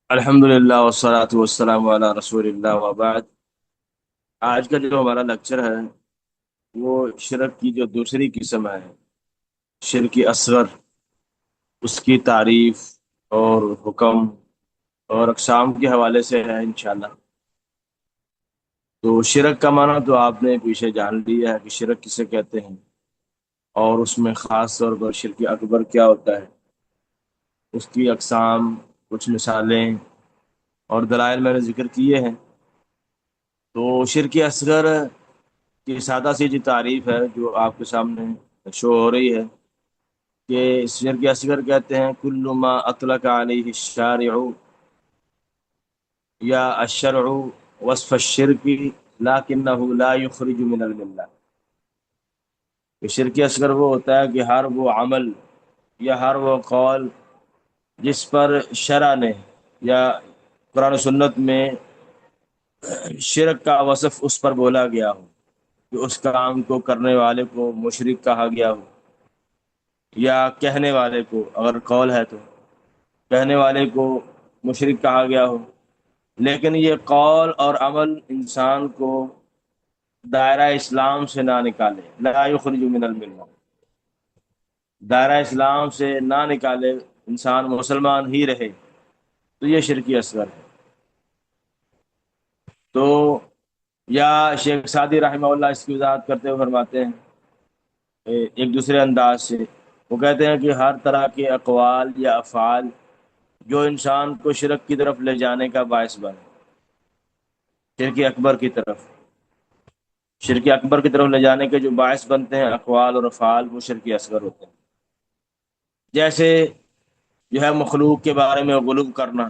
الحمدللہ والصلاۃ والسلام علی رسول اللہ وبعد۔ آج کا جو ہمارا لیکچر ہے وہ شرک کی جو دوسری قسم ہے، شرک اصغر، اس کی تعریف اور حکم اور اقسام کے حوالے سے ہے انشاءاللہ۔ تو شرک کا معنی تو آپ نے پیچھے جان لیا ہے کہ شرک کسے کہتے ہیں، اور اس میں خاص طور پر شرک اکبر کیا ہوتا ہے، اس کی اقسام، کچھ مثالیں اور دلائل میں نے ذکر کیے ہیں۔ تو شرک اصغر کی سادہ سی جو تعریف ہے جو آپ کے سامنے شو ہو رہی ہے کہ شرک اصغر کہتے ہیں کل ما اطلق علیہ الشارع یا الشرع وصف الشرک لکنہ لا یخرج من الملہ۔ کہ شرک اصغر وہ ہوتا ہے کہ ہر وہ عمل یا ہر وہ قول جس پر شرع نے یا قرآن و سنت میں شرک کا وصف اس پر بولا گیا ہو، کہ اس کام کو کرنے والے کو مشرک کہا گیا ہو، یا کہنے والے کو، اگر قول ہے تو کہنے والے کو مشرک کہا گیا ہو، لیکن یہ قول اور عمل انسان کو دائرہ اسلام سے نہ نکالے، لا یخرج من الملہ، دائرہ اسلام سے نہ نکالے، انسان مسلمان ہی رہے، تو یہ شرکی اصغر ہے۔ تو یا شیخ سعدی رحمہ اللہ اس کی وضاحت کرتے ہوئے فرماتے ہیں ایک دوسرے انداز سے، وہ کہتے ہیں کہ ہر طرح کے اقوال یا افعال جو انسان کو شرک کی طرف لے جانے کا باعث بنے، شرک اکبر کی طرف، شرک اکبر کی طرف لے جانے کے جو باعث بنتے ہیں اقوال اور افعال، وہ شرک اصغر ہوتے ہیں۔ جیسے جو ہے مخلوق کے بارے میں غلو کرنا،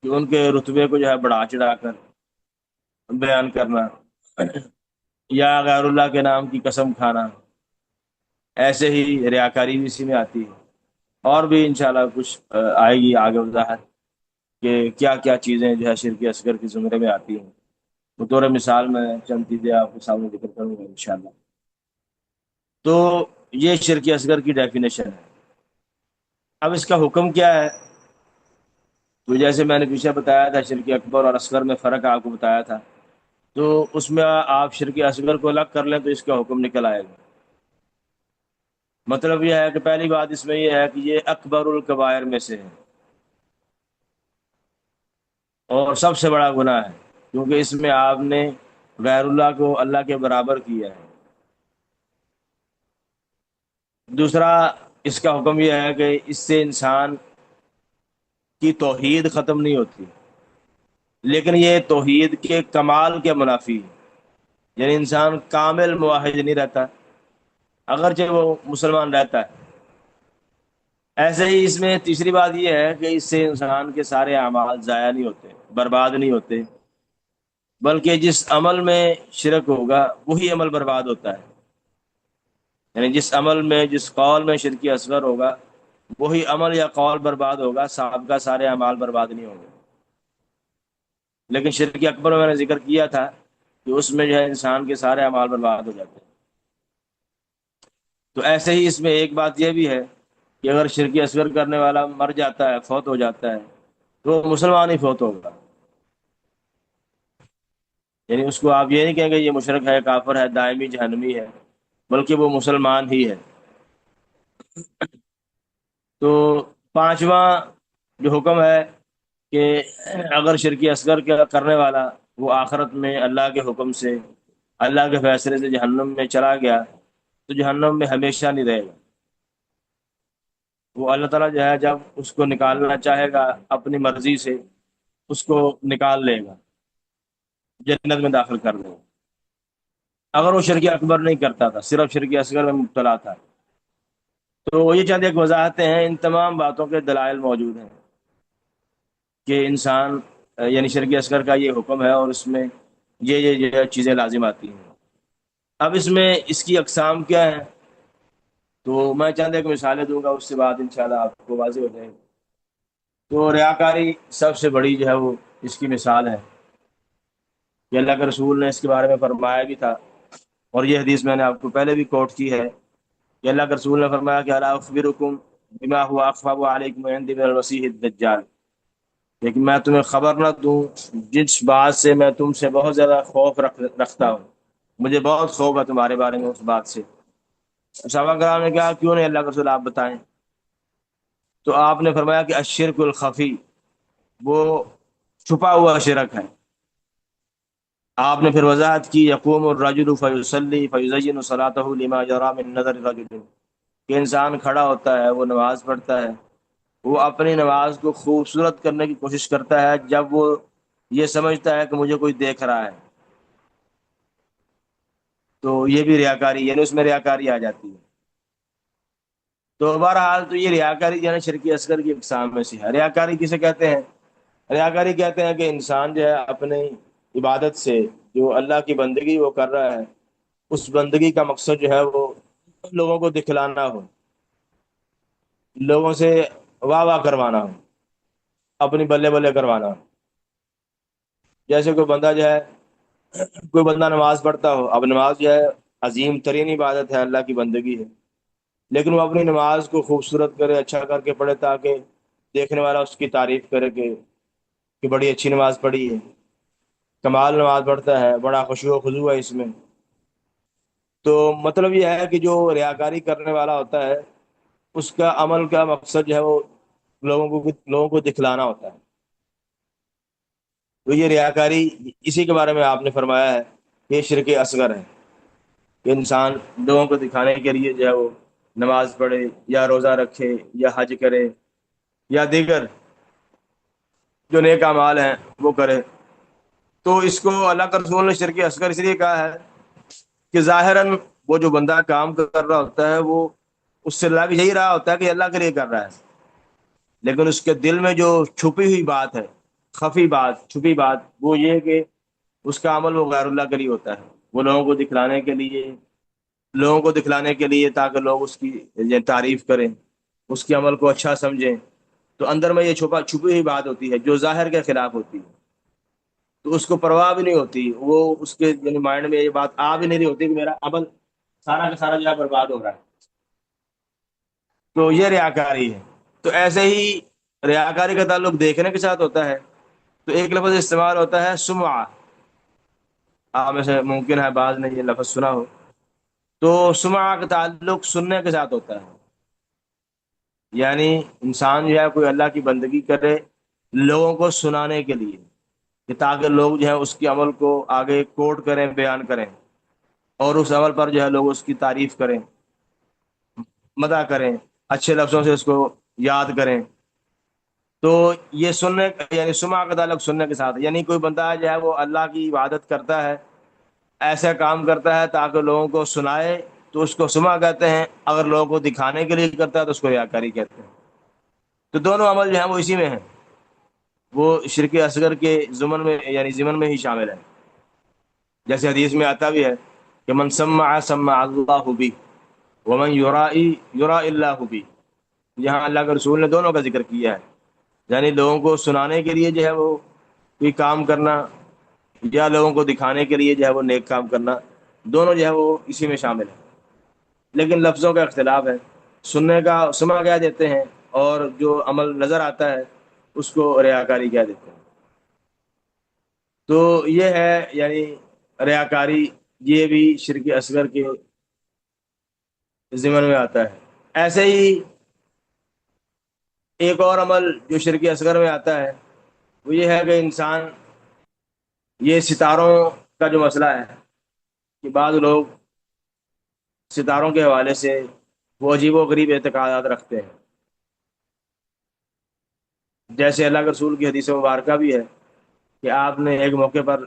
کہ ان کے رتبے کو جو ہے بڑھا چڑھا کر بیان کرنا، یا غیر اللہ کے نام کی قسم کھانا، ایسے ہی ریاکاری بھی اسی میں آتی ہے۔ اور بھی انشاءاللہ کچھ آئے گی آگے وضاحت کہ کیا کیا چیزیں جو ہے شرک اصغر کے زمرے میں آتی ہیں۔ بطور مثال میں چند چیزیں آپ کے سامنے ذکر کروں گا انشاءاللہ۔ تو یہ شرک اصغر کی ڈیفینیشن ہے۔ اب اس کا حکم کیا ہے؟ تو جیسے میں نے پیچھے بتایا تھا شرک اکبر اور اصغر میں فرق آپ کو بتایا تھا، تو اس میں آپ شرک اصغر کو الگ کر لیں تو اس کا حکم نکل آئے گا۔ مطلب یہ ہے کہ پہلی بات اس میں یہ ہے کہ یہ اکبر الکبائر میں سے ہے اور سب سے بڑا گناہ ہے، کیونکہ اس میں آپ نے غیر اللہ کو اللہ کے برابر کیا ہے۔ دوسرا، اس کا حکم یہ ہے کہ اس سے انسان کی توحید ختم نہیں ہوتی، لیکن یہ توحید کے کمال کے منافی ہے، یعنی انسان کامل موحد نہیں رہتا اگرچہ وہ مسلمان رہتا ہے۔ ایسے ہی اس میں تیسری بات یہ ہے کہ اس سے انسان کے سارے اعمال ضائع نہیں ہوتے، برباد نہیں ہوتے، بلکہ جس عمل میں شرک ہوگا وہی عمل برباد ہوتا ہے۔ یعنی جس عمل میں، جس قول میں شرک اصغر ہوگا وہی عمل یا قول برباد ہوگا، صاحب کا سارے اعمال برباد نہیں ہوں گے۔ لیکن شرک اکبر میں نے ذکر کیا تھا کہ اس میں جو ہے انسان کے سارے اعمال برباد ہو جاتے ہیں۔ تو ایسے ہی اس میں ایک بات یہ بھی ہے کہ اگر شرک اصغر کرنے والا مر جاتا ہے، فوت ہو جاتا ہے، تو وہ مسلمان ہی فوت ہوگا، یعنی اس کو آپ یہ نہیں کہیں گے یہ مشرک ہے، کافر ہے، دائمی جہنمی ہے، بلکہ وہ مسلمان ہی ہے۔ تو پانچواں جو حکم ہے کہ اگر شرک اصغر کا کرنے والا وہ آخرت میں اللہ کے حکم سے، اللہ کے فیصلے سے جہنم میں چلا گیا تو جہنم میں ہمیشہ نہیں رہے گا۔ وہ اللہ تعالیٰ جو ہے جب اس کو نکالنا چاہے گا اپنی مرضی سے اس کو نکال لے گا، جنت میں داخل کر دے گا۔ اگر وہ شرک اکبر نہیں کرتا تھا، صرف شرک اصغر میں مبتلا تھا، تو یہ چند ایک وضاحتیں ہیں، ان تمام باتوں کے دلائل موجود ہیں کہ انسان یعنی شرک اصغر کا یہ حکم ہے اور اس میں یہ چیزیں لازم آتی ہیں۔ اب اس میں اس کی اقسام کیا ہیں؟ تو میں چند ایک مثالیں دوں گا، اس سے بعد انشاءاللہ آپ کو واضح ہو جائے گی۔ تو ریاکاری سب سے بڑی جو ہے وہ اس کی مثال ہے کہ اللہ کے رسول نے اس کے بارے میں فرمایا بھی تھا، اور یہ حدیث میں نے آپ کو پہلے بھی کوٹ کی ہے کہ اللہ کے رسول نے فرمایا کہ الا اخبرکم بما هو اخفى علیکم عندی من المسیح الدجال، لیکن میں تمہیں خبر نہ دوں جس بات سے میں تم سے بہت زیادہ خوف رکھتا ہوں، مجھے بہت خوف ہے تمہارے بارے میں اس بات سے۔ صحابہ کرام نے کہا کیوں نہیں اللہ کے رسول، آپ بتائیں۔ تو آپ نے فرمایا کہ الشرک الخفی، وہ چھپا ہوا شرک ہے۔ آپ نے پھر وضاحت کی یقوم الرجل فیصلی فیزین صلاته لما جرى من نظر الرجل، کہ انسان کھڑا ہوتا ہے، وہ نماز پڑھتا ہے، وہ اپنی نماز کو خوبصورت کرنے کی کوشش کرتا ہے جب وہ یہ سمجھتا ہے کہ مجھے کوئی دیکھ رہا ہے، تو یہ بھی ریاکاری، یعنی اس میں ریاکاری آ جاتی ہے۔ تو بہرحال تو یہ ریاکاری جو ہے نا شرکی اصغر کی اقسام میں سے ہے۔ ریاکاری کسے کہتے ہیں؟ ریاکاری کہتے ہیں کہ انسان جو ہے اپنی عبادت سے جو اللہ کی بندگی وہ کر رہا ہے، اس بندگی کا مقصد جو ہے وہ لوگوں کو دکھلانا ہو، لوگوں سے واہ واہ کروانا ہو، اپنی بلے بلے کروانا ہو۔ جیسے کوئی بندہ جو ہے، کوئی بندہ نماز پڑھتا ہو، اب نماز جو ہے عظیم ترین عبادت ہے، اللہ کی بندگی ہے، لیکن وہ اپنی نماز کو خوبصورت کرے، اچھا کر کے پڑھے تاکہ دیکھنے والا اس کی تعریف کرے کہ بڑی اچھی نماز پڑھی ہے، کمال نماز پڑھتا ہے، بڑا خشوع و خضوع ہے اس میں۔ تو مطلب یہ ہے کہ جو ریاکاری کرنے والا ہوتا ہے، اس کا عمل کا مقصد جو ہے وہ لوگوں کو دکھلانا ہوتا ہے۔ تو یہ ریاکاری، اسی کے بارے میں آپ نے فرمایا ہے کہ یہ شرک اصغر ہے، کہ انسان لوگوں کو دکھانے کے لیے جو ہے وہ نماز پڑھے یا روزہ رکھے یا حج کرے یا دیگر جو نیک اعمال ہیں وہ کرے۔ تو اس کو اللہ کا رسول نے شرک اصغر اس لیے کہا ہے کہ ظاہراً وہ جو بندہ کام کر رہا ہوتا ہے وہ اس سے لگ یہی رہا ہوتا ہے کہ اللہ کے لیے کر رہا ہے، لیکن اس کے دل میں جو چھپی ہوئی بات ہے، خفی بات، چھپی بات، وہ یہ ہے کہ اس کا عمل وہ غیر اللہ کے لیے ہوتا ہے، وہ لوگوں کو دکھلانے کے لیے تاکہ لوگ اس کی تعریف کریں، اس کے عمل کو اچھا سمجھیں۔ تو اندر میں یہ چھپی ہوئی بات ہوتی ہے جو ظاہر کے خلاف ہوتی ہے، تو اس کو پرواہ بھی نہیں ہوتی، وہ اس کے یعنی مائنڈ میں یہ بات آ بھی نہیں رہی ہوتی کہ میرا عمل سارا کا سارا جو ہے برباد ہو رہا ہے۔ تو یہ ریاکاری ہے۔ تو ایسے ہی ریاکاری کا تعلق دیکھنے کے ساتھ ہوتا ہے۔ تو ایک لفظ استعمال ہوتا ہے سمعہ، آپ میں سے ممکن ہے بعض نے یہ لفظ سنا ہو۔ تو سمعہ کا تعلق سننے کے ساتھ ہوتا ہے، یعنی انسان جو ہے کوئی اللہ کی بندگی کرے لوگوں کو سنانے کے لیے، کہ تاکہ لوگ جو ہے اس کے عمل کو آگے کوٹ کریں، بیان کریں، اور اس عمل پر جو ہے لوگ اس کی تعریف کریں، مدح کریں، اچھے لفظوں سے اس کو یاد کریں۔ تو یہ سننے یعنی سمع کا تعلق سننے کے ساتھ، یعنی کوئی بندہ جو ہے وہ اللہ کی عبادت کرتا ہے، ایسا کام کرتا ہے تاکہ لوگوں کو سنائے، تو اس کو سمع کہتے ہیں۔ اگر لوگوں کو دکھانے کے لیے کرتا ہے تو اس کو ریاکاری کہتے ہیں۔ تو دونوں عمل جو ہیں وہ اسی میں ہیں، وہ شرک اصغر کے ضمن میں یعنی ضمن میں ہی شامل ہے۔ جیسے حدیث میں آتا بھی ہے کہ من سمع سمع اللہ بھی ومن یرائی یرائی اللہ بھی، یہاں اللہ کے رسول نے دونوں کا ذکر کیا ہے، یعنی لوگوں کو سنانے کے لیے جو ہے وہ کوئی کام کرنا، یا لوگوں کو دکھانے کے لیے جو ہے وہ نیک کام کرنا، دونوں جو ہے وہ اسی میں شامل ہے، لیکن لفظوں کا اختلاف ہے۔ سننے کا سما کہہ دیتے ہیں، اور جو عمل نظر آتا ہے اس کو ریاکاری کہہ دیتے ہیں۔ تو یہ ہے یعنی ریاکاری، یہ بھی شرک اصغر کے ضمن میں آتا ہے۔ ایسے ہی ایک اور عمل جو شرک اصغر میں آتا ہے وہ یہ ہے کہ انسان، یہ ستاروں کا جو مسئلہ ہے کہ بعض لوگ ستاروں کے حوالے سے وہ عجیب و غریب اعتقادات رکھتے ہیں۔ جیسے اللہ کے رسول کی حدیث مبارکہ بھی ہے کہ آپ نے ایک موقع پر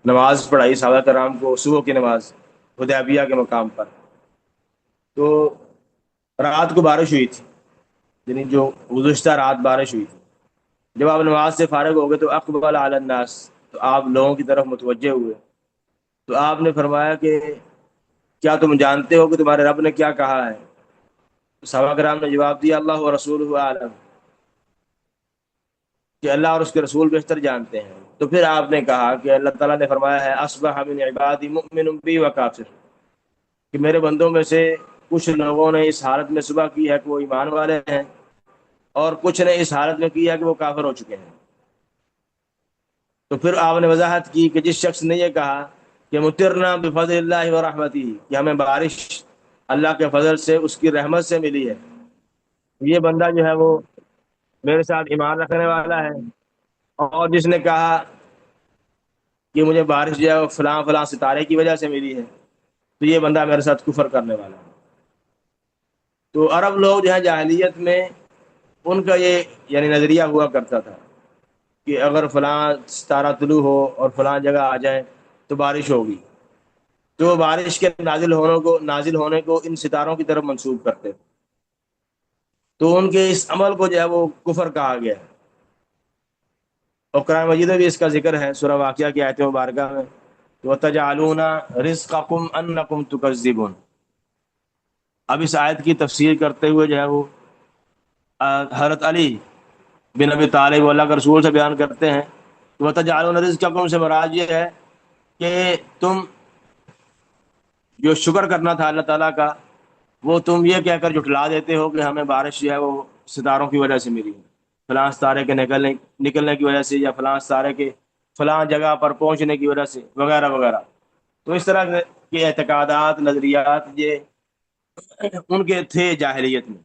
نماز پڑھائی صحابہ کرام کو، صبح کی نماز حدیبیہ کے مقام پر۔ تو رات کو بارش ہوئی تھی، یعنی جو گزشتہ رات بارش ہوئی تھی۔ جب آپ نماز سے فارغ ہو گئے تو اقبل علی الناس، تو آپ لوگوں کی طرف متوجہ ہوئے، تو آپ نے فرمایا کہ کیا تم جانتے ہو کہ تمہارے رب نے کیا کہا ہے؟ صحابہ کرام نے جواب دیا اللہ و رسول عالم، کہ اللہ اور اس کے رسول بہتر جانتے ہیں۔ تو پھر آپ نے کہا کہ اللہ تعالیٰ نے فرمایا ہے اصبح من عبادی مؤمن بی و کافر، کہ میرے بندوں میں سے کچھ لوگوں نے اس حالت میں صبح کی ہے کہ وہ ایمان والے ہیں، اور کچھ نے اس حالت میں کی ہے کہ وہ کافر ہو چکے ہیں۔ تو پھر آپ نے وضاحت کی کہ جس شخص نے یہ کہا کہ مطرنا بفضل اللہ و رحمتی، کہ ہمیں بارش اللہ کے فضل سے، اس کی رحمت سے ملی ہے، یہ بندہ جو ہے وہ میرے ساتھ ایمان رکھنے والا ہے۔ اور جس نے کہا کہ مجھے بارش جو ہے وہ فلاں فلاں ستارے کی وجہ سے ملی ہے، تو یہ بندہ میرے ساتھ کفر کرنے والا ہے۔ تو عرب لوگ جو ہے جاہلیت میں ان کا یہ یعنی نظریہ ہوا کرتا تھا کہ اگر فلاں ستارہ طلوع ہو اور فلاں جگہ آ جائے تو بارش ہوگی، تو وہ بارش کے نازل ہونے کو ان ستاروں کی طرف منسوب کرتے، تو ان کے اس عمل کو جو ہے وہ کفر کہا گیا ہے۔ اور قرآن مجید میں بھی اس کا ذکر ہے، سورہ واقعہ کی آیت مبارکہ میں، وَتَجْعَلُونَ رِزْقَكُمْ أَنَّكُمْ تُكَذِّبُونَ۔ اب اس آیت کی تفسیر کرتے ہوئے جو ہے وہ حضرت علی بن ابی طالب اللہ کے رسول سے بیان کرتے ہیں کہ وَتَجْعَلُونَ رِزْقَكُمْ سے مراد یہ ہے کہ تم جو شکر کرنا تھا اللہ تعالیٰ کا، وہ تم یہ کہہ کر جھٹلا دیتے ہو کہ ہمیں بارش جو ہے وہ ستاروں کی وجہ سے ملی ہے، فلاں ستارے کے نکلنے کی وجہ سے، یا فلاں ستارے کے فلاں جگہ پر پہنچنے کی وجہ سے، وغیرہ وغیرہ۔ تو اس طرح کے اعتقادات، نظریات یہ ان کے تھے جاہلیت میں۔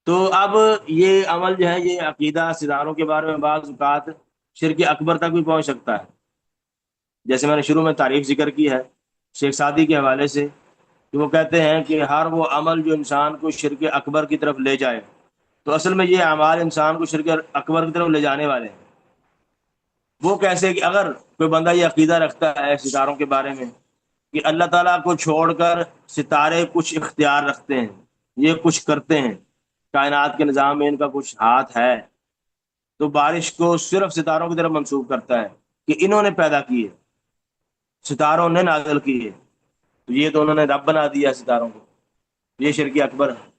تو اب یہ عمل جو ہے، یہ عقیدہ ستاروں کے بارے میں بعض اوقات شرک اکبر تک بھی پہنچ سکتا ہے، جیسے میں نے شروع میں تعریف ذکر کی ہے شیخ سعدی کے حوالے سے، کہ وہ کہتے ہیں کہ ہر وہ عمل جو انسان کو شرک اکبر کی طرف لے جائے، تو اصل میں یہ اعمال انسان کو شرک اکبر کی طرف لے جانے والے ہیں۔ وہ کیسے؟ کہ اگر کوئی بندہ یہ عقیدہ رکھتا ہے ستاروں کے بارے میں کہ اللہ تعالیٰ کو چھوڑ کر ستارے کچھ اختیار رکھتے ہیں، یہ کچھ کرتے ہیں، کائنات کے نظام میں ان کا کچھ ہاتھ ہے، تو بارش کو صرف ستاروں کی طرف منسوب کرتا ہے کہ انہوں نے پیدا کی ہے، ستاروں نے نازل کی ہے، تو یہ تو انہوں نے رب بنا دیا ستاروں کو، یہ شرک اکبر ہے۔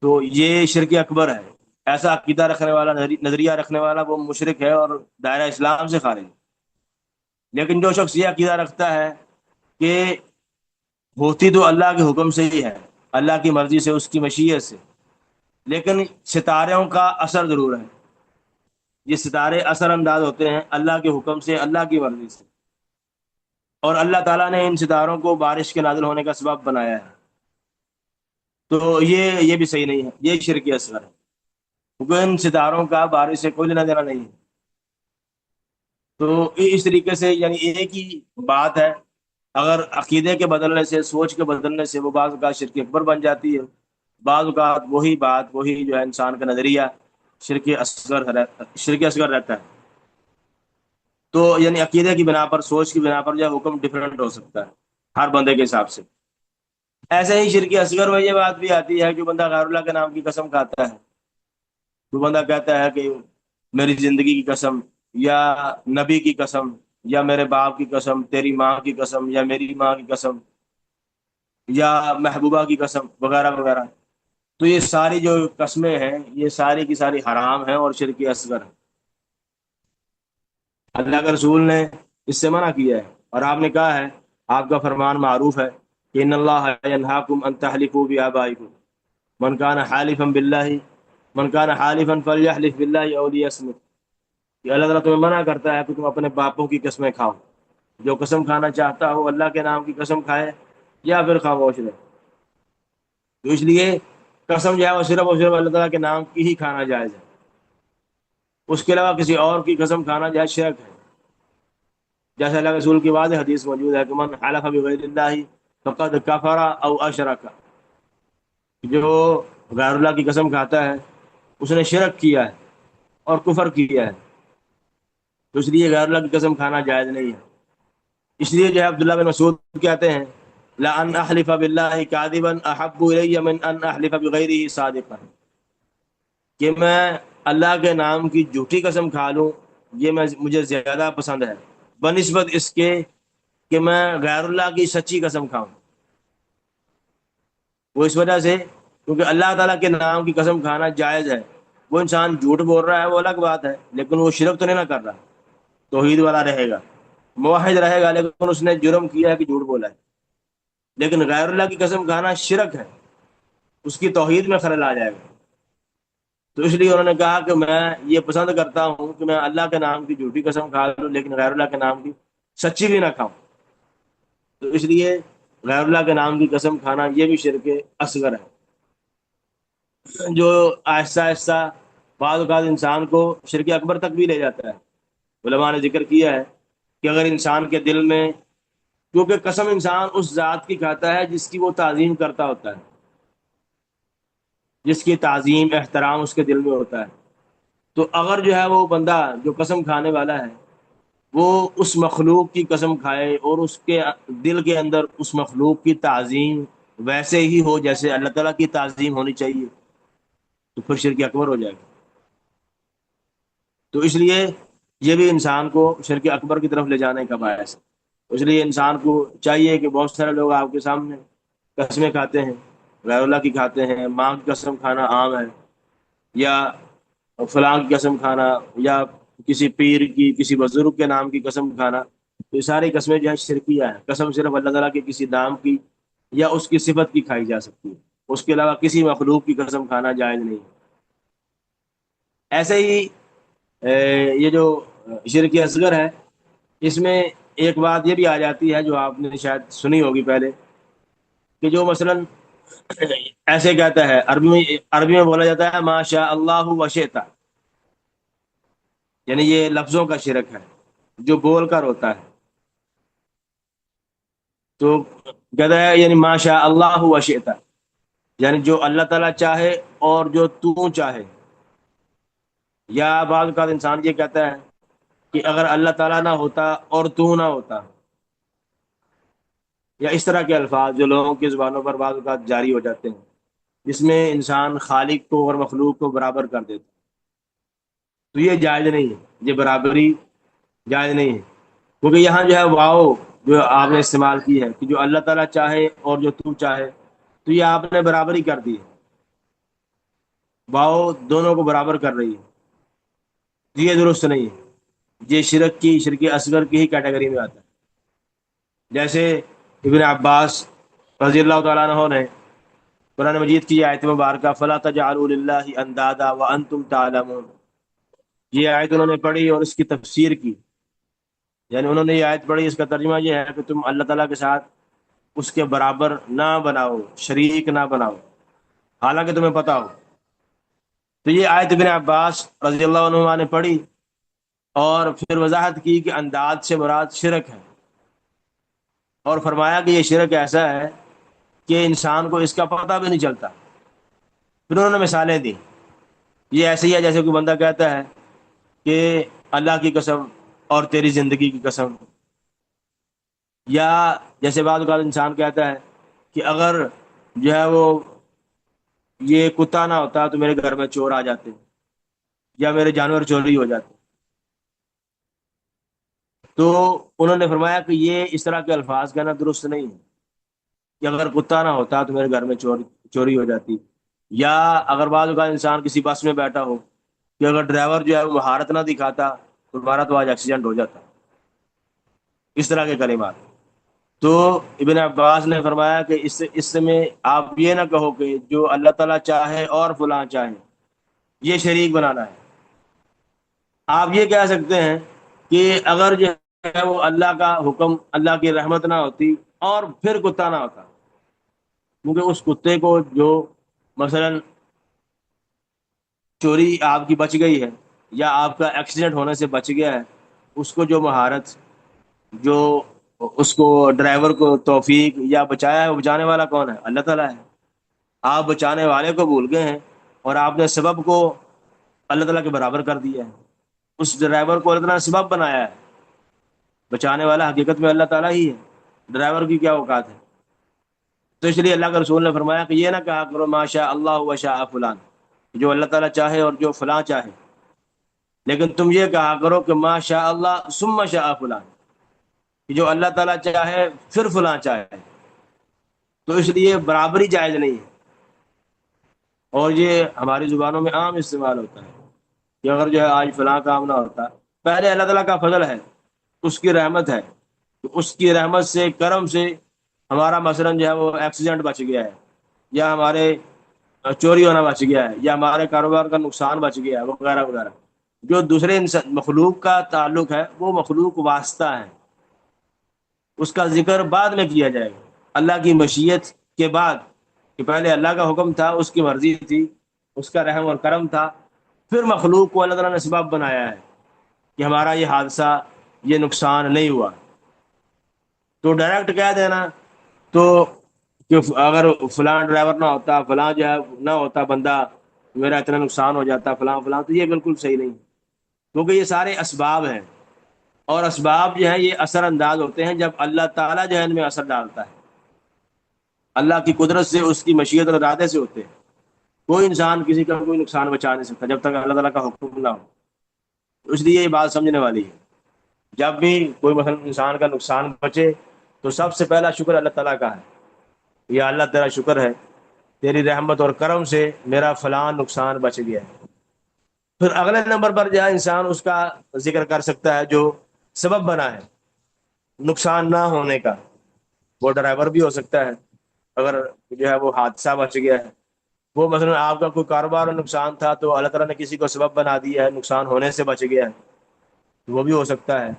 تو یہ شرک اکبر ہے، ایسا عقیدہ رکھنے والا، نظریہ رکھنے والا، وہ مشرک ہے اور دائرہ اسلام سے خارج ہے۔ لیکن جو شخص یہ عقیدہ رکھتا ہے کہ ہوتی تو اللہ کے حکم سے ہی ہے، اللہ کی مرضی سے، اس کی مشیت سے، لیکن ستاروں کا اثر ضرور ہے، یہ ستارے اثر انداز ہوتے ہیں اللہ کے حکم سے، اللہ کی مرضی سے، اور اللہ تعالیٰ نے ان ستاروں کو بارش کے نازل ہونے کا سبب بنایا ہے، تو یہ بھی صحیح نہیں ہے، یہ شرک اصغر ہے، کیونکہ ان ستاروں کا بارش سے کوئی لینا دینا نہیں ہے۔ تو اس طریقے سے یعنی ایک ہی بات ہے، اگر عقیدے کے بدلنے سے، سوچ کے بدلنے سے، وہ بعض اوقات شرک اکبر بن جاتی ہے، بعض اوقات وہی بات، وہی جو ہے انسان کا نظریہ شرک اصغر رہتا ہے۔ تو یعنی عقیدے کی بنا پر، سوچ کی بنا پر جو ہے حکم ڈفرینٹ ہو سکتا ہے ہر بندے کے حساب سے۔ ایسے ہی شرک اصغر میں یہ بات بھی آتی ہے کہ بندہ غیر اللہ کے نام کی قسم کھاتا ہے، جو بندہ کہتا ہے کہ میری زندگی کی قسم، یا نبی کی قسم، یا میرے باپ کی قسم، تیری ماں کی قسم، یا میری ماں کی قسم، یا محبوبہ کی قسم، وغیرہ وغیرہ، تو یہ ساری جو قسمیں ہیں، یہ ساری کی ساری حرام ہیں اور شرک اصغر ہیں۔ اللہ کے رسول نے اس سے منع کیا ہے، اور آپ نے کہا ہے، آپ کا فرمان معروف ہے کہ ان اللہ ینہاکم ان تحلفوا بآبائکم من کان حالفا باللہ من کان حالفا فلیحلف باللہ او لیصمت، کہ اللہ تعالیٰ تمہیں منع کرتا ہے کہ تم اپنے باپوں کی قسمیں کھاؤ، جو قسم کھانا چاہتا ہو اللہ کے نام کی قسم کھائے یا پھر خاموش رہے۔ تو اس لیے قسم جو ہے وہ صرف اور صرف اللہ تعالیٰ کے نام کی ہی کھانا جائز ہے، اس کے علاوہ کسی اور کی قسم کھانا جائز شرک ہے۔ جیسے اللہ کے رسول کی واضح حدیث موجود ہے کہ من حلف بغیر اللہ فقد کفر او اشرک، جو غیر اللہ کی قسم کھاتا ہے اس نے شرک کیا ہے اور کفر کیا ہے، تو اس لیے غیر اللہ کی قسم کھانا جائز نہیں ہے۔ اس لیے جو ہے عبداللہ بن مسعود کہتے ہیں لَأَنْ أَحْلِفَ بِاللَّهِ كَاذِبًا أَحَبُّ إِلَيَّ مِنْ أَنْ أَحْلِفَ بِغَيْرِهِ صَادِقًا، کہ میں اللہ کے نام کی جھوٹی قسم کھا لوں، یہ مجھے زیادہ پسند ہے بنسبت اس کے کہ میں غیر اللہ کی سچی قسم کھاؤں۔ وہ اس وجہ سے کیونکہ اللہ تعالیٰ کے نام کی قسم کھانا جائز ہے، وہ انسان جھوٹ بول رہا ہے وہ الگ بات ہے، لیکن وہ شرک تو نہیں نہ کر رہا، توحید والا رہے گا، موحد رہے گا، لیکن اس نے جرم کیا ہے کہ جھوٹ بولا ہے۔ لیکن غیر اللہ کی قسم کھانا شرک ہے، اس کی توحید میں خلل آ جائے گا۔ تو اس لیے انہوں نے کہا کہ میں یہ پسند کرتا ہوں کہ میں اللہ کے نام کی جھوٹی قسم کھا لوں لیکن غیر اللہ کے نام کی سچی بھی نہ کھاؤں۔ تو اس لیے غیر اللہ کے نام کی قسم کھانا یہ بھی شرک اصغر ہے، جو آہستہ آہستہ بعض اوقات انسان کو شرک اکبر تک بھی لے جاتا ہے۔ علماء نے ذکر کیا ہے کہ اگر انسان کے دل میں، کیونکہ قسم انسان اس ذات کی کھاتا ہے جس کی وہ تعظیم کرتا ہوتا ہے، جس کی تعظیم احترام اس کے دل میں ہوتا ہے، تو اگر جو ہے وہ بندہ جو قسم کھانے والا ہے وہ اس مخلوق کی قسم کھائے اور اس کے دل کے اندر اس مخلوق کی تعظیم ویسے ہی ہو جیسے اللہ تعالیٰ کی تعظیم ہونی چاہیے، تو پھر شرک اکبر ہو جائے گا۔ تو اس لیے یہ بھی انسان کو شرک اکبر کی طرف لے جانے کا باعث ہے۔ اس لیے انسان کو چاہیے کہ بہت سارے لوگ آپ کے سامنے قسمیں کھاتے ہیں، غیر اللہ کی کھاتے ہیں، ماں کی قسم کھانا عام ہے، یا فلاں کی قسم کھانا، یا کسی پیر کی، کسی بزرگ کے نام کی قسم کھانا، تو یہ ساری قسمیں جو ہیں شرکیہ ہیں۔ قسم صرف اللہ تعالیٰ کے کسی نام کی یا اس کی صفت کی کھائی جا سکتی ہے، اس کے علاوہ کسی مخلوق کی قسم کھانا جائز نہیں۔ ایسے ہی یہ جو شرک اصغر ہے، اس میں ایک بات یہ بھی آ جاتی ہے جو آپ نے شاید سنی ہوگی پہلے، کہ جو مثلا ایسے کہتا ہے، عربی میں بولا جاتا ہے ما شاء اللہ و شئت، یعنی یہ لفظوں کا شرک ہے جو بول کر ہوتا ہے۔ تو کہتا ہے یعنی ما شاء اللہ و شئت، یعنی جو اللہ تعالیٰ چاہے اور جو تو چاہے، یا بعض اوقات انسان یہ کہتا ہے کہ اگر اللہ تعالیٰ نہ ہوتا اور تو نہ ہوتا، یا اس طرح کے الفاظ جو لوگوں کی زبانوں پر بعض اوقات جاری ہو جاتے ہیں، جس میں انسان خالق کو اور مخلوق کو برابر کر دیتا ہے، تو یہ جائز نہیں ہے، یہ برابری جائز نہیں ہے، کیونکہ یہاں جو ہے واؤ جو آپ نے استعمال کی ہے کہ جو اللہ تعالیٰ چاہے اور جو تو چاہے، تو یہ آپ نے برابری کر دی ہے، واؤ دونوں کو برابر کر رہی ہے، تو یہ درست نہیں ہے، یہ شرک اصغر کی ہی کیٹیگری میں آتا ہے۔ جیسے ابن عباس رضی اللہ تعالیٰ عنہ نے قرآن مجید کی آیت مبارکہ فلا تجعلوا للہ اندادا وانتم تعلمون، یہ آیت انہوں نے پڑھی اور اس کی تفسیر کی، یعنی انہوں نے یہ آیت پڑھی، اس کا ترجمہ یہ ہے کہ تم اللہ تعالیٰ کے ساتھ اس کے برابر نہ بناؤ، شریک نہ بناؤ، حالانکہ تمہیں پتہ ہو۔ تو یہ آیت ابن عباس رضی اللہ عنہ نے پڑھی اور پھر وضاحت کی کہ انداز سے مراد شرک ہے، اور فرمایا کہ یہ شرک ایسا ہے کہ انسان کو اس کا پتہ بھی نہیں چلتا۔ پھر انہوں نے مثالیں دی، یہ ایسے ہی ہے جیسے کوئی بندہ کہتا ہے کہ اللہ کی قسم اور تیری زندگی کی قسم، یا جیسے بعض اوقات انسان کہتا ہے کہ اگر جو ہے وہ یہ کتا نہ ہوتا تو میرے گھر میں چور آ جاتے، یا میرے جانور چوری ہو جاتے۔ تو انہوں نے فرمایا کہ یہ اس طرح کے الفاظ کہنا درست نہیں ہے، کہ اگر کتا نہ ہوتا تو میرے گھر میں چوری ہو جاتی، یا اگر بعض اوقات انسان کسی بس میں بیٹھا ہو کہ اگر ڈرائیور جو ہے وہ مہارت نہ دکھاتا تو ہمارا تو آج ایکسیڈنٹ ہو جاتا، اس طرح کے کلمات۔ تو ابن عباس نے فرمایا کہ اس میں آپ یہ نہ کہو کہ جو اللہ تعالیٰ چاہے اور فلاں چاہے، یہ شریک بنانا ہے۔ آپ یہ کہہ سکتے ہیں کہ اگر جو ہے وہ اللہ کا حکم، اللہ کی رحمت نہ ہوتی اور پھر کتا نہ ہوتا، کیونکہ اس کتے کو جو مثلا چوری آپ کی بچ گئی ہے یا آپ کا ایکسیڈنٹ ہونے سے بچ گیا ہے، اس کو جو مہارت، جو اس کو ڈرائیور کو توفیق یا بچایا ہے، وہ بچانے والا کون ہے؟ اللہ تعالیٰ ہے۔ آپ بچانے والے کو بھول گئے ہیں اور آپ نے سبب کو اللہ تعالیٰ کے برابر کر دیا ہے، اس ڈرائیور کو اللہ تعالیٰ نے سبب بنایا ہے، بچانے والا حقیقت میں اللہ تعالیٰ ہی ہے، ڈرائیور کی کیا اوقات ہے؟ تو اس لیے اللہ کے رسول نے فرمایا کہ یہ نہ کہا کرو ما شاء اللہ و شاء فلان، جو اللہ تعالیٰ چاہے اور جو فلاں چاہے، لیکن تم یہ کہا کرو کہ ما شاء اللہ ثم شاء فلان، جو اللہ تعالیٰ چاہے پھر فلاں چاہے۔ تو اس لیے برابری جائز نہیں ہے، اور یہ ہماری زبانوں میں عام استعمال ہوتا ہے کہ اگر جو ہے آج فلاں کام نہ ہوتا، پہلے اللہ تعالیٰ کا فضل ہے، اس کی رحمت ہے، تو اس کی رحمت سے، کرم سے ہمارا مثلاً جو ہے وہ ایکسیڈنٹ بچ گیا ہے، یا ہمارے چوری ہونا بچ گیا ہے، یا ہمارے کاروبار کا نقصان بچ گیا ہے، وغیرہ وغیرہ۔ جو دوسرے انسان مخلوق کا تعلق ہے وہ مخلوق واسطہ ہے، اس کا ذکر بعد میں کیا جائے گا، اللہ کی مشیت کے بعد، کہ پہلے اللہ کا حکم تھا، اس کی مرضی تھی، اس کا رحم اور کرم تھا، پھر مخلوق کو اللہ تعالیٰ نے سبب بنایا ہے کہ ہمارا یہ حادثہ، یہ نقصان نہیں ہوا۔ تو ڈائریکٹ کہہ دینا تو کہ اگر فلاں ڈرائیور نہ ہوتا، فلاں جو ہے نہ ہوتا بندہ، میرا اتنا نقصان ہو جاتا فلاں فلاں، تو یہ بالکل صحیح نہیں، کیونکہ یہ سارے اسباب ہیں، اور اسباب جو ہیں یہ اثر انداز ہوتے ہیں جب اللہ تعالیٰ جو ہے ان میں اثر ڈالتا ہے، اللہ کی قدرت سے، اس کی مشیت اور ارادے سے ہوتے ہیں۔ کوئی انسان کسی کا کوئی نقصان بچا نہیں سکتا جب تک اللہ تعالیٰ کا حکم نہ ہو، اس لیے یہ بات سمجھنے والی ہے۔ جب بھی کوئی مثلا انسان کا نقصان بچے تو سب سے پہلا شکر اللہ تعالیٰ کا ہے، یا اللہ تیرا شکر ہے، تیری رحمت اور کرم سے میرا فلاں نقصان بچ گیا ہے۔ پھر اگلے نمبر پر جو ہے انسان اس کا ذکر کر سکتا ہے جو سبب بنا ہے نقصان نہ ہونے کا۔ وہ ڈرائیور بھی ہو سکتا ہے، اگر جو ہے وہ حادثہ بچ گیا ہے، وہ مثلا آپ کا کوئی کاروبار میں نقصان تھا تو اللہ تعالیٰ نے کسی کو سبب بنا دیا ہے، نقصان ہونے سے بچ گیا ہے، تو وہ بھی ہو سکتا ہے۔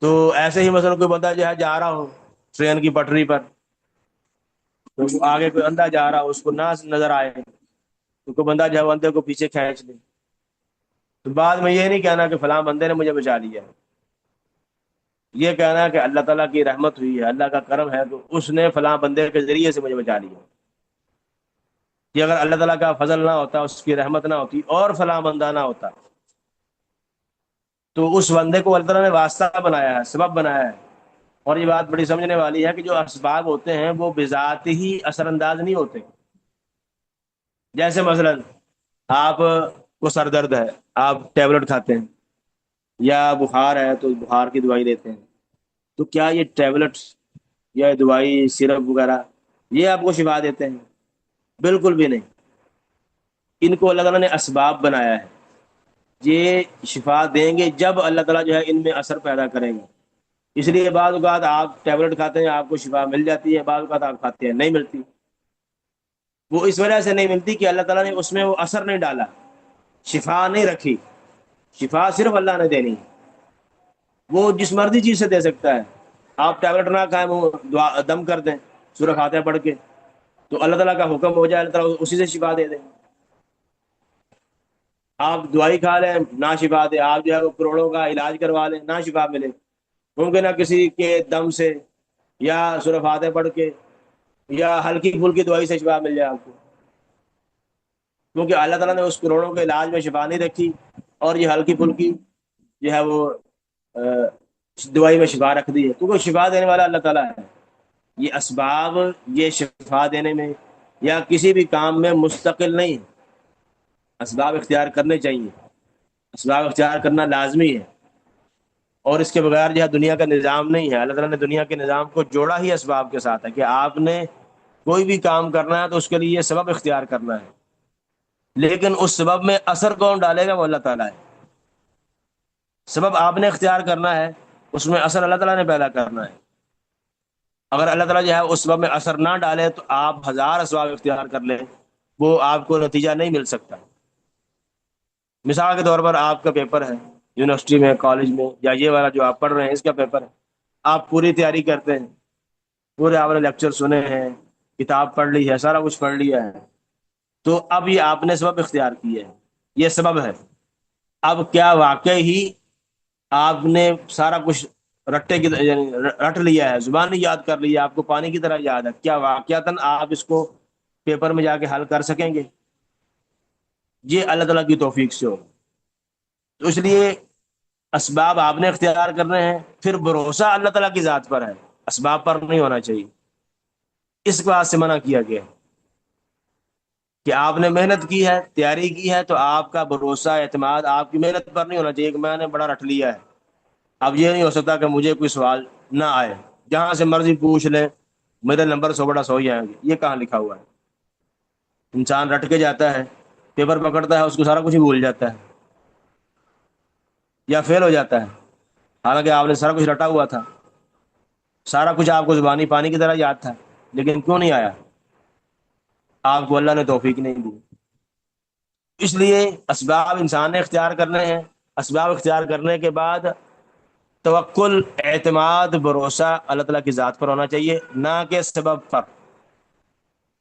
تو ایسے ہی مثلا کوئی بندہ جو ہے جا رہا ہو ٹرین کی پٹری پر، تو وہ آگے کوئی اندھا جا رہا ہو، اس کو نہ نظر آئے تو کوئی بندہ جو ہے وہ اندھے کو پیچھے کھینچ لے، تو بعد میں یہ نہیں کہنا کہ فلاں بندے نے مجھے بچا لیا، یہ کہنا ہے کہ اللہ تعالیٰ کی رحمت ہوئی ہے، اللہ کا کرم ہے، تو اس نے فلاں بندے کے ذریعے سے مجھے بچا لیا۔ کہ اگر اللہ تعالیٰ کا فضل نہ ہوتا، اس کی رحمت نہ ہوتی، اور فلاں بندہ نہ ہوتا، تو اس بندے کو اللہ تعالیٰ نے واسطہ بنایا ہے، سبب بنایا ہے۔ اور یہ بات بڑی سمجھنے والی ہے کہ جو اسباب ہوتے ہیں وہ بذات ہی اثر انداز نہیں ہوتے۔ جیسے مثلا آپ کو سر درد ہے، آپ ٹیبلٹ کھاتے ہیں، یا بخار ہے تو بخار کی دوائی لیتے ہیں، تو کیا یہ ٹیبلٹ یا دوائی سرپ وغیرہ یہ آپ کو شفا دیتے ہیں؟ بالکل بھی نہیں۔ ان کو اللہ تعالیٰ نے اسباب بنایا ہے، یہ شفا دیں گے جب اللہ تعالیٰ جو ہے ان میں اثر پیدا کریں گے۔ اس لیے بعض اوقات آپ ٹیبلٹ کھاتے ہیں، آپ کو شفا مل جاتی ہے، بعض اوقات آپ کھاتے ہیں نہیں ملتی۔ وہ اس وجہ سے نہیں ملتی کہ اللہ تعالیٰ نے اس میں وہ اثر نہیں ڈالا، شفا نہیں رکھی۔ شفا صرف اللہ نے دینی ہے، وہ جس مرضی چیز سے دے سکتا ہے۔ آپ ٹیبلٹ نہ کھائیں، وہ دم کر دیں سورہ فاتحہ پڑھ کے، تو اللہ تعالیٰ کا حکم ہو جائے، اللہ تعالیٰ اسی سے شفا دے دیں۔ آپ دوائی کھا لیں، نہ شفا دے، آپ جو ہے وہ کروڑوں کا علاج کروا لیں، نہ شفا ملے۔ ممکن ہے کسی کے دم سے، یا سورہ فاتحہ پڑھ کے، یا ہلکی پھلکی دوائی سے شفا مل جائے آپ کو، کیونکہ اللہ تعالیٰ نے اس کروڑوں کے علاج میں شفا نہیں رکھی، اور یہ ہلکی پھلکی جو ہے وہ دوائی میں شفا رکھ دی ہے، کیونکہ شفا دینے والا اللہ تعالیٰ ہے۔ یہ اسباب یہ شفا دینے میں یا کسی بھی کام میں مستقل نہیں ہے، اسباب اختیار کرنے چاہیے، اسباب اختیار کرنا لازمی ہے، اور اس کے بغیر جو ہے دنیا کا نظام نہیں ہے۔ اللہ تعالیٰ نے دنیا کے نظام کو جوڑا ہی اسباب کے ساتھ ہے، کہ آپ نے کوئی بھی کام کرنا ہے تو اس کے لیے یہ سبب اختیار کرنا ہے، لیکن اس سبب میں اثر کون ڈالے گا؟ وہ اللہ تعالیٰ ہے۔ سبب آپ نے اختیار کرنا ہے، اس میں اثر اللہ تعالیٰ نے پیدا کرنا ہے۔ اگر اللہ تعالیٰ جو ہے اس سبب میں اثر نہ ڈالے تو آپ ہزار اسباب اختیار کر لیں، وہ آپ کو نتیجہ نہیں مل سکتا۔ مثال کے طور پر آپ کا پیپر ہے یونیورسٹی میں، کالج میں، یا یہ والا جو آپ پڑھ رہے ہیں اس کا پیپر ہے، آپ پوری تیاری کرتے ہیں، پورے آپ نے لیکچر سنے ہیں، کتاب پڑھ لی ہے، سارا کچھ پڑھ لیا ہے، تو اب یہ آپ نے سبب اختیار کیا ہے، یہ سبب ہے۔ اب کیا واقعی ہی آپ نے سارا کچھ رٹے کی یعنی رٹ لیا ہے، زبانی یاد کر لی ہے، آپ کو پانی کی طرح یاد ہے؟ کیا واقعتاً آپ اس کو پیپر میں جا کے حل کر سکیں گے؟ یہ اللہ تعالیٰ کی توفیق سے ہو۔ تو اس لیے اسباب آپ نے اختیار کرنے ہیں، پھر بھروسہ اللہ تعالیٰ کی ذات پر ہے، اسباب پر نہیں ہونا چاہیے۔ اس بات سے منع کیا گیا ہے کہ آپ نے محنت کی ہے، تیاری کی ہے، تو آپ کا بھروسہ اعتماد آپ کی محنت پر نہیں ہونا چاہیے کہ میں نے بڑا رٹ لیا ہے۔ اب یہ نہیں ہو سکتا کہ مجھے کوئی سوال نہ آئے، جہاں سے مرضی پوچھ لیں، میرے نمبر 100 بڑا 100 ہی آئیں گے۔ یہ کہاں لکھا ہوا ہے؟ انسان رٹ کے جاتا ہے، پیپر پکڑتا ہے، اس کو سارا کچھ ہی بھول جاتا ہے، یا فیل ہو جاتا ہے، حالانکہ آپ نے سارا کچھ رٹا ہوا تھا۔ سارا کچھ آپ کو زبانی پانی کی طرح یاد تھا، لیکن کیوں نہیں آیا؟ آپ کو اللہ نے توفیق نہیں دی۔ اس لیے اسباب انسان نے اختیار کرنے ہیں، اسباب اختیار کرنے کے بعد توکل، اعتماد، بھروسہ اللہ تعالیٰ کی ذات پر ہونا چاہیے، نہ کہ سبب پر۔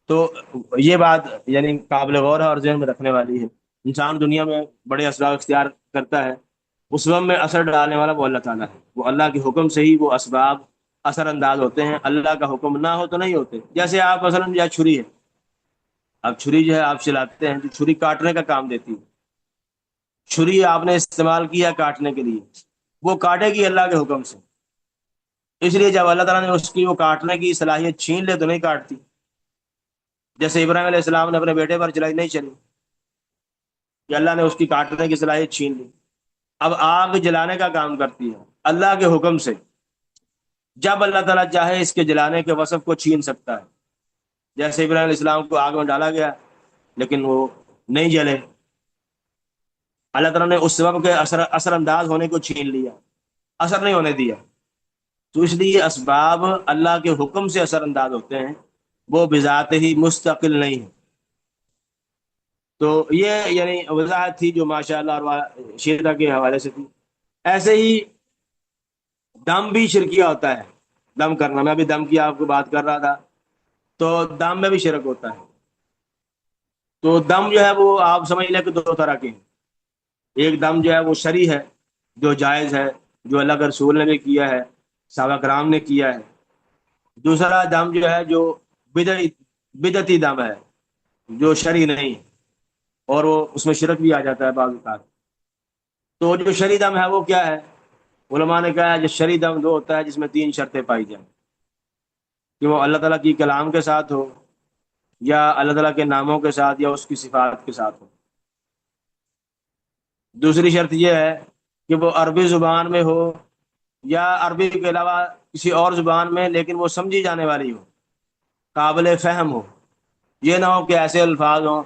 تو یہ بات یعنی قابل غور ہے اور ذہن میں رکھنے والی ہے۔ انسان دنیا میں بڑے اسباب اختیار کرتا ہے، اس وقت میں اثر ڈالنے والا وہ اللہ تعالیٰ ہے۔ وہ اللہ کے حکم سے ہی وہ اسباب اثر انداز ہوتے ہیں، اللہ کا حکم نہ ہو تو نہیں ہوتے۔ جیسے آپ مثلا یا چھری ہے، اب چھری جو ہے آپ چلاتے ہیں، تو چھری کاٹنے کا کام دیتی ہے۔ چھری آپ نے استعمال کیا کاٹنے کے لیے، وہ کاٹے گی اللہ کے حکم سے۔ اس لیے جب اللہ تعالیٰ نے اس کی وہ کاٹنے کی صلاحیت چھین لے تو نہیں کاٹتی۔ جیسے ابراہیم علیہ السلام نے اپنے بیٹے پر چلائی، نہیں چلی، کہ اللہ نے اس کی کاٹنے کی صلاحیت چھین لی۔ اب آگ جلانے کا کام کرتی ہے اللہ کے حکم سے، جب اللہ تعالیٰ چاہے اس کے جلانے کے وصف کو چھین سکتا ہے۔ جیسے ابراہیم علیہ السلام کو آگ میں ڈالا گیا لیکن وہ نہیں جلے، اللہ تعالیٰ نے اس سبب کے اثر انداز ہونے کو چھین لیا، اثر نہیں ہونے دیا۔ تو اس لیے اسباب اللہ کے حکم سے اثر انداز ہوتے ہیں، وہ بذات ہی مستقل نہیں ہے۔ تو یہ یعنی وضاحت تھی جو ماشاء اللہ اور شیرہ کے حوالے سے تھی۔ ایسے ہی دم بھی شرکیہ ہوتا ہے، دم کرنا، میں بھی دم کی آپ کو بات کر رہا تھا، تو دم میں بھی شرک ہوتا ہے۔ تو دم جو ہے وہ آپ سمجھ لیں کہ دو طرح کے ہیں۔ ایک دم جو ہے وہ شرعی ہے، جو جائز ہے، جو اللہ کے رسول نے بھی کیا ہے، صحابہ کرام نے کیا ہے۔ دوسرا دم جو ہے جو بدعتی دم ہے، جو شرعی نہیں ہے، اور وہ اس میں شرک بھی آ جاتا ہے بعض اوقات۔ تو جو شرعی دم ہے وہ کیا ہے؟ علماء نے کہا ہے جو شرعی دم وہ ہوتا ہے جس میں تین شرطیں پائی جائیں، کہ وہ اللہ تعالیٰ کی کلام کے ساتھ ہو، یا اللہ تعالیٰ کے ناموں کے ساتھ، یا اس کی صفات کے ساتھ ہو۔ دوسری شرط یہ ہے کہ وہ عربی زبان میں ہو، یا عربی کے علاوہ کسی اور زبان میں، لیکن وہ سمجھی جانے والی ہو، قابل فہم ہو۔ یہ نہ ہو کہ ایسے الفاظ ہوں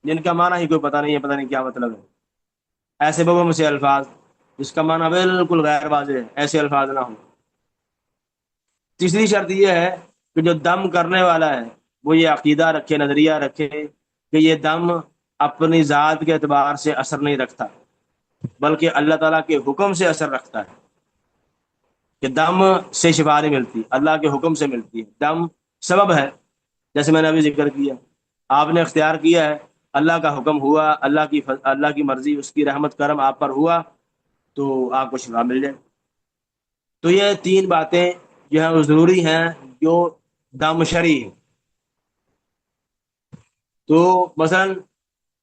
جن کا معنی ہی کوئی پتہ نہیں ہے، پتہ نہیں کیا مطلب ہے، ایسے بگم سے الفاظ جس کا معنی بالکل غیر واضح ہے، ایسے الفاظ نہ ہوں۔ تیسری شرط یہ ہے کہ جو دم کرنے والا ہے وہ یہ عقیدہ رکھے، نظریہ رکھے کہ یہ دم اپنی ذات کے اعتبار سے اثر نہیں رکھتا، بلکہ اللہ تعالیٰ کے حکم سے اثر رکھتا ہے۔ کہ دم سے شفا نہیں ملتی، اللہ کے حکم سے ملتی ہے۔ دم سبب ہے، جیسے میں نے ابھی ذکر کیا، آپ نے اختیار کیا ہے، اللہ کا حکم ہوا، اللہ کی مرضی، اس کی رحمت کرم آپ پر ہوا تو آپ کو شفا مل جائے۔ تو یہ تین باتیں جو ہیں وہ ضروری ہیں جو دم شرعی ہے۔ تو مثلا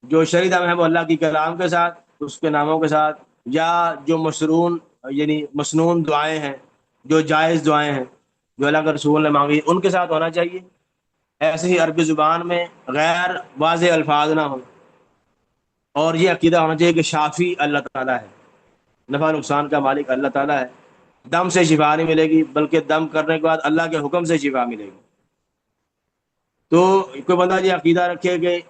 جو شرعی دم ہے وہ اللہ کی کلام کے ساتھ، اس کے ناموں کے ساتھ، یا جو مشرون یعنی مسنون دعائیں ہیں، جو جائز دعائیں ہیں جو اللہ کے رسول نے مانگی، ان کے ساتھ ہونا چاہیے۔ ایسے ہی عربی زبان میں غیر واضح الفاظ نہ ہوں، اور یہ عقیدہ ہونا چاہیے کہ شافی اللہ تعالیٰ ہے، نفع نقصان کا مالک اللہ تعالیٰ ہے۔ دم سے شفا نہیں ملے گی، بلکہ دم کرنے کے بعد اللہ کے حکم سے شفا ملے گی۔ تو کوئی بندہ یہ عقیدہ رکھے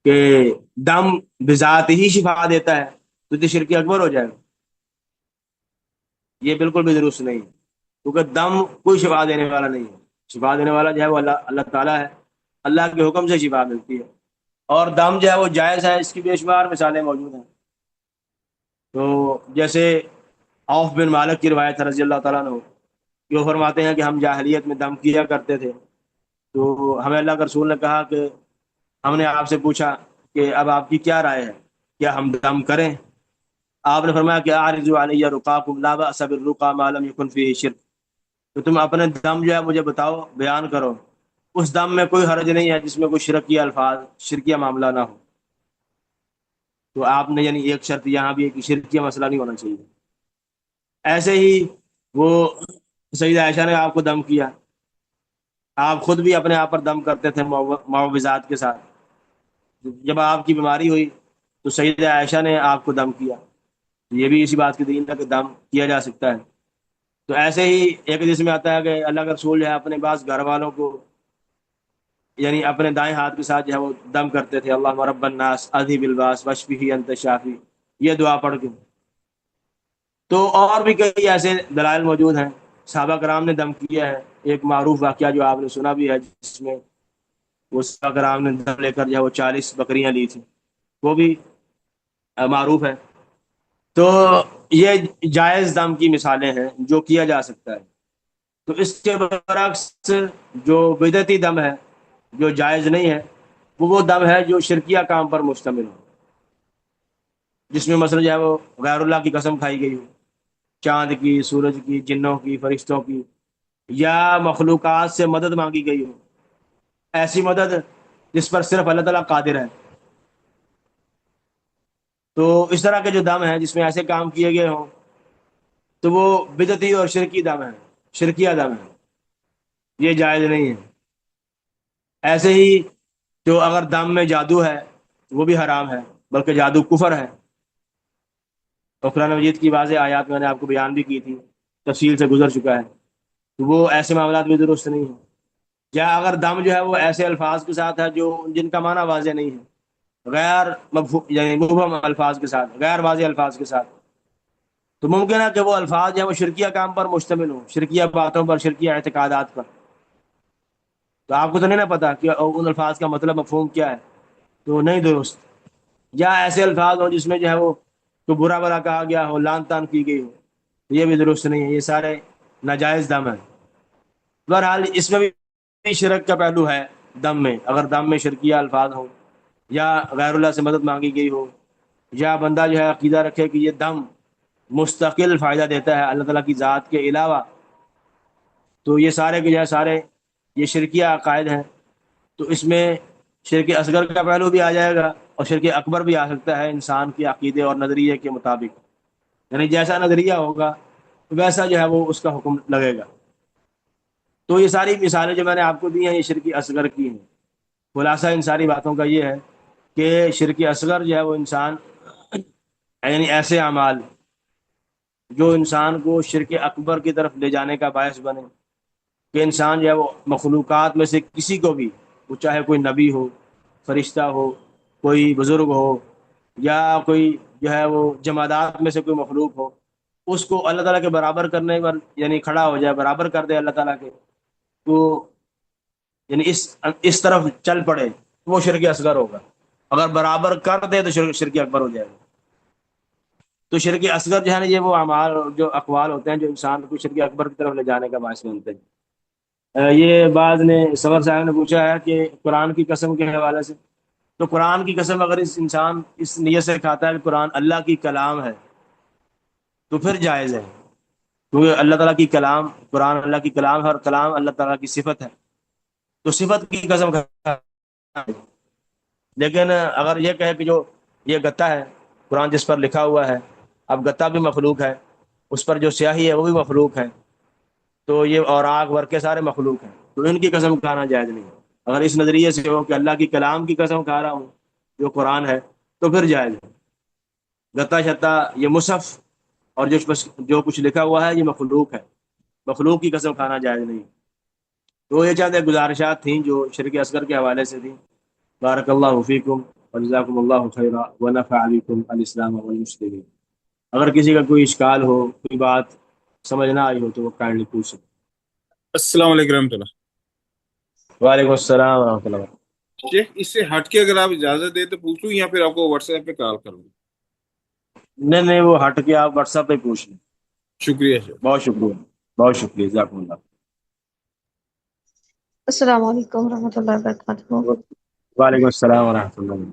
کہ دم بذات ہی شفا دیتا ہے تو یہ شرک اکبر ہو جائے گا۔ یہ بالکل بھی درست نہیں ہے، کیونکہ دم کوئی شفا دینے والا نہیں ہے۔ شفا دینے والا جو ہے وہ اللہ تعالیٰ ہے، اللہ کے حکم سے شفا ملتی ہے۔ اور دم جو ہے وہ جائز ہے، اس کی بے شمار مثالیں موجود ہیں۔ تو جیسے عوف بن مالک کی روایت ہے رضی اللہ تعالیٰ عنہ، کہ وہ فرماتے ہیں کہ ہم جاہلیت میں دم کیا کرتے تھے، تو ہمیں اللہ کے رسول نے کہا کہ ہم نے آپ سے پوچھا کہ اب آپ کی کیا رائے ہے، کیا ہم دم کریں؟ آپ نے فرمایا کہ عارضوا علی رقاکم لا بأس بالرقى ما لم يكن فيه شرک، تو تم اپنے دم جو ہے مجھے بتاؤ، بیان کرو، اس دم میں کوئی حرج نہیں ہے جس میں کوئی شرکی الفاظ، شرکیہ معاملہ نہ ہو۔ تو آپ نے یعنی ایک شرط یہاں بھی ہے کہ شرکیہ مسئلہ نہیں ہونا چاہیے۔ ایسے ہی وہ سیدہ عائشہ نے آپ کو دم کیا، آپ خود بھی اپنے آپ پر دم کرتے تھے معوذات کے ساتھ۔ جب آپ کی بیماری ہوئی تو سیدہ عائشہ نے آپ کو دم کیا، یہ بھی اسی بات کی دلیل ہے کہ دم کیا جا سکتا ہے۔ تو ایسے ہی ایک حدیث میں آتا ہے کہ اللہ کا رسول جو ہے اپنے بعض گھر والوں کو یعنی اپنے دائیں ہاتھ کے ساتھ جو ہے وہ دم کرتے تھے، اللہم رب الناس اذھب الباس واشفہ انت الشافی، یہ دعا پڑھ کے۔ تو اور بھی کئی ایسے دلائل موجود ہیں. صحابہ کرام نے دم کیا ہے. ایک معروف واقعہ جو آپ نے سنا بھی ہے، جس میں وہ صحابہ کرام نے دم لے کر جو ہے وہ 40 بکریاں لی تھی، وہ بھی معروف ہے. تو یہ جائز دم کی مثالیں ہیں جو کیا جا سکتا ہے. تو اس کے برعکس جو بدعتی دم ہے، جو جائز نہیں ہے، وہ دم ہے جو شرکیہ کام پر مشتمل ہو، جس میں مثلا جو ہے وہ غیر اللہ کی قسم کھائی گئی ہو، چاند کی، سورج کی، جنوں کی، فرشتوں کی، یا مخلوقات سے مدد مانگی گئی ہو، ایسی مدد جس پر صرف اللہ تعالیٰ قادر ہے. تو اس طرح کے جو دم ہیں جس میں ایسے کام کیے گئے ہوں، تو وہ بدعتی اور شرکی دم ہے، شرکیہ دم ہے، یہ جائز نہیں ہے. ایسے ہی جو اگر دم میں جادو ہے، وہ بھی حرام ہے، بلکہ جادو کفر ہے. اور قرآن مجید کی واضح آیات میں نے آپ کو بیان بھی کی تھی، تفصیل سے گزر چکا ہے. تو وہ ایسے معاملات بھی درست نہیں ہیں. یا اگر دم جو ہے وہ ایسے الفاظ کے ساتھ ہے جو جن کا معنی واضح نہیں ہے، غیر یعنی مبہم الفاظ کے ساتھ، غیر واضح الفاظ کے ساتھ، تو ممکن ہے کہ وہ الفاظ جو ہے وہ شرکیہ کام پر مشتمل ہوں، شرکیہ باتوں پر، شرکیہ اعتقادات پر. تو آپ کو تو نہیں نا پتا کہ ان الفاظ کا مطلب مفہوم کیا ہے، تو نہیں درست. یا ایسے الفاظ ہوں جس میں جو ہے وہ تو برا بھلا کہا گیا ہو، لان تان کی گئی ہو، تو یہ بھی درست نہیں ہے. یہ سارے ناجائز دم ہیں. بہرحال اس میں بھی شرک کا پہلو ہے. دم میں اگر دم میں شرکیہ الفاظ ہوں، یا غیر اللہ سے مدد مانگی گئی ہو، یا بندہ جو ہے عقیدہ رکھے کہ یہ دم مستقل فائدہ دیتا ہے اللہ تعالیٰ کی ذات کے علاوہ، تو یہ سارے کے جو ہے سارے یہ شرکیہ عقائد ہیں. تو اس میں شرک اصغر کا پہلو بھی آ جائے گا، اور شرک اکبر بھی آ سکتا ہے انسان کے عقیدے اور نظریے کے مطابق. یعنی جیسا نظریہ ہوگا ویسا جو ہے وہ اس کا حکم لگے گا. تو یہ ساری مثالیں جو میں نے آپ کو دی ہیں، یہ شرک اصغر کی ہیں. خلاصہ ان ساری باتوں کا یہ ہے کہ شرک اصغر جو ہے وہ انسان، یعنی ایسے اعمال جو انسان کو شرک اکبر کی طرف لے جانے کا باعث بنے، کہ انسان جو ہے وہ مخلوقات میں سے کسی کو بھی، وہ چاہے کوئی نبی ہو، فرشتہ ہو، کوئی بزرگ ہو، یا کوئی جو ہے وہ جمادات میں سے کوئی مخلوق ہو، اس کو اللہ تعالیٰ کے برابر کرنے پر یعنی کھڑا ہو جائے، برابر کر دے اللہ تعالیٰ کے، تو یعنی اس طرف چل پڑے، تو وہ شرک اصغر ہوگا. اگر برابر کر دے تو شرک اکبر ہو جائے گا. تو شرک اصغر جو ہے نا، یہ وہ اعمال اور جو اقوال ہوتے ہیں جو انسان کو شرک اکبر کی طرف لے جانے کا باعث بنتے ہیں. یہ بعض نے سمر صاحب نے پوچھا ہے کہ قرآن کی قسم کے حوالے سے، تو قرآن کی قسم اگر اس انسان اس نیت سے کھاتا ہے کہ قرآن اللہ کی کلام ہے، تو پھر جائز ہے. کیونکہ اللہ تعالیٰ کی کلام، قرآن اللہ کی کلام ہے، اور کلام اللہ تعالیٰ کی صفت ہے، تو صفت کی قسم کھاتا ہے. لیکن اگر یہ کہے کہ جو یہ گتا ہے، قرآن جس پر لکھا ہوا ہے، اب گتا بھی مخلوق ہے، اس پر جو سیاہی ہے وہ بھی مخلوق ہے، تو یہ اور آگ ورکے سارے مخلوق ہیں، تو ان کی قسم کھانا جائز نہیں. اگر اس نظریے سے ہو کہ اللہ کی کلام کی قسم کھا رہا ہوں جو قرآن ہے، تو پھر جائز ہے. گتا شتا یہ مصحف اور جو کچھ لکھا ہوا ہے یہ مخلوق ہے، مخلوق کی قسم کھانا جائز نہیں. تو یہ چاہتے گزارشات تھیں جو شرک اصغر کے حوالے سے تھیں. بارک اللہ فیکم وجزاکم اللہ خیرا ونفع بکم الاسلام والمسلمین. اگر کسی کا کوئی اشکال ہو، کوئی بات سمجھ نہ آئی ہو، تو وہ کائنڈلی پوچھ سکتے. السلام علیکم رحمۃ اللہ. وعلیکم السلام ورحمۃ اللہ. شیخ اس سے ہٹ کے اگر آپ اجازت دیں تو پوچھ لوں، یا پھر آپ کو واٹس ایپ پہ کال کروں؟ نہیں نہیں، وہ ہٹ کے آپ واٹس ایپ پہ پوچھ لیں. شکریہ شیخ. بہت شکریہ، بہت شکریہ، جزاکم اللہ. السلام علیکم ورحمۃ اللہ وبرکاتہ. وعلیکم السلام ورحمۃ اللہ.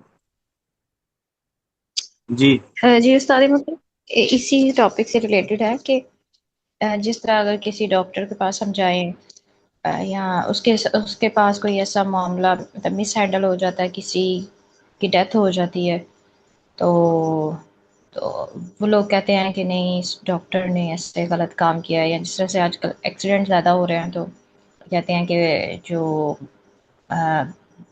جی جی استاد، مطلب اسی ٹاپک سے ریلیٹڈ ہے کہ جس طرح اگر کسی ڈاکٹر کے پاس ہم جائیں، یا اس کے پاس کوئی ایسا معاملہ مطلب مس ہینڈل ہو جاتا ہے، کسی کی ڈیتھ ہو جاتی ہے، تو تو وہ لوگ کہتے ہیں کہ نہیں، اس ڈاکٹر نے ایسے غلط کام کیا ہے. یا جس طرح سے آج کل ایکسیڈنٹ زیادہ ہو رہے ہیں، تو کہتے ہیں کہ جو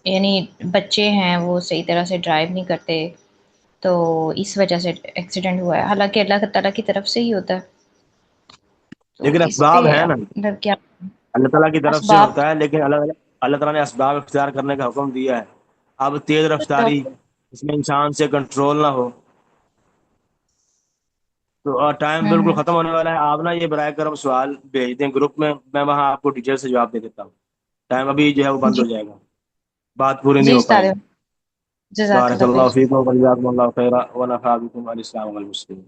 یعنی بچے ہیں وہ صحیح طرح سے ڈرائیو نہیں کرتے، تو اس وجہ سے ایکسیڈنٹ ہوا ہے، حالانکہ اللہ تعالیٰ کی طرف سے ہی ہوتا ہے. تو لیکن اس پہ اسباب ہے نا، مطلب کیا اللہ تعالیٰ کی طرف سے اسباب؟ ہوتا ہے، لیکن اللہ تعالیٰ نے اسباب اختیار کرنے کا حکم دیا ہے. اب تیز رفتاری، اس میں انسان سے کنٹرول نہ ہو. تو ٹائم بالکل ختم ہونے والا ہے. آپ نا یہ برائے کرم سوال بھیج دیں گروپ میں وہاں آپ کو ڈیٹیل سے جواب دے دیتا ہوں. ٹائم ابھی جو ہے وہ بند جی ہو جائے گا, بات پوری نہیں جی ہو پائے استاد گی. جزاک بارک اللہ اللہ خیر. فیکم و جزاکم اللہ خیرا ونفع بکم الاسلام والمسلمین.